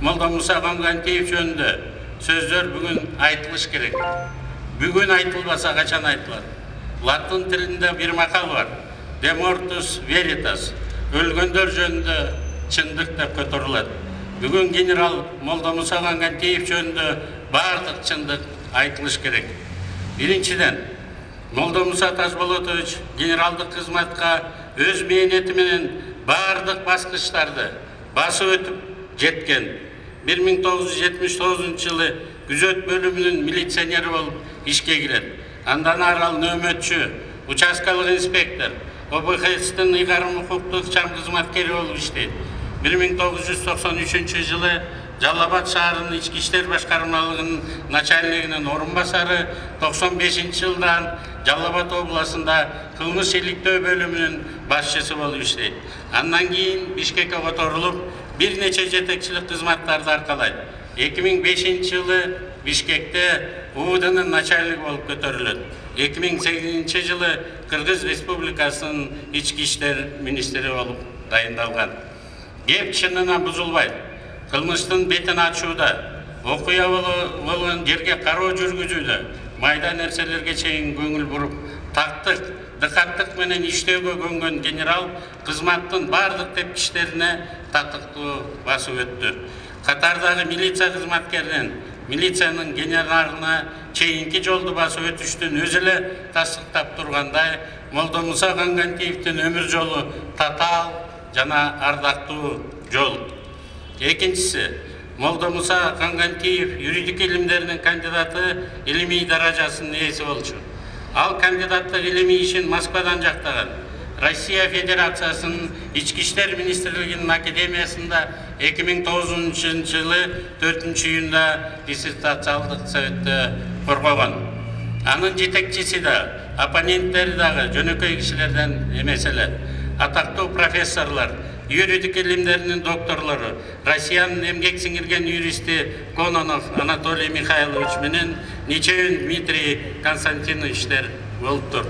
Молда Муса Конгантиев жөнүндө сөздөр бүгүн айтылыш керек. Бүгүн айтылбаса качан айтылат? Латын тилинде бир макал бар. De mortus veritas. Өлгөндөр жөнүндө чындык деп көтөрүлөт. Бүгүн генерал Молда Муса Конгантиев жөнүндө бардык чындык айтылыш керек. Биринчиден, Молда Муса Ташболотович генералдык кызматка өз мээнети менен бардык баскычтарды басып өтүп жеткен. 1979 жылы күзөт бөлүмүнүн милиционери болуп ишке кирет. Андан ары ал нөөмөтчү, участкалык инспектор, ОБХСтин ыйгарым укуктук чам кызматкери болуп иштейт. 1993 жылы Жалал Абад шаарынын ички иштер башкармалыгынын начальнигинин орун басары, 95 жылдан Жалал Абад областында кылмыш иликтөө бөлүмүнүн башчысы болуп иштейт. Андан кийин Бишкекке которулуп, бир нече жетекчилик кызматтарды аркалайт. 2005 жылы Бишкекте УВДнын начальниги болуп көтөрүлөт. 2008 жылы Кыргыз Республикасынын ички иштер министри болуп дайындалган. Кеп чынына бузулбайт. Кылмыштын бетин ачууда, окуя болгон жерге кароо жүргүзүүдө, майда нерселерге чейин көңүл буруп, тактык, дыкаттык менен иштөөгө көнгөн генерал кызматтын бардык тепкичтерине татыктуу басып өттү. Катардагы милиция кызматкеринен милициянын генералына чейинки жолду басып өтүштүн өзү эле тасдыктап тургандай, Молда Муса Конгантиевдин өмүр жолу татаал жана ардактуу жол. Экинчиси, Молда Муса Конгантиев юридик илимдеринин кандидаты илимий даражасынын ээси болчу. Ал кандидаттык илимий ишин Москвадан жактаган. Россия Федерациясынын ички иштер министрлигинин академиясында 2009 жылы 4-июнда диссертациялык советте коргогон. Анын жетекчиси да, оппоненттери дагы жөнөкөй кишилерден эмес эле. Атактуу профессорлор, юридик илимдеринин докторлору, Россиянын эмгек сиңирген юристи Кононов Анатолий Михайлович менен нечеүн Дмитрий Константиновичтер болуптур.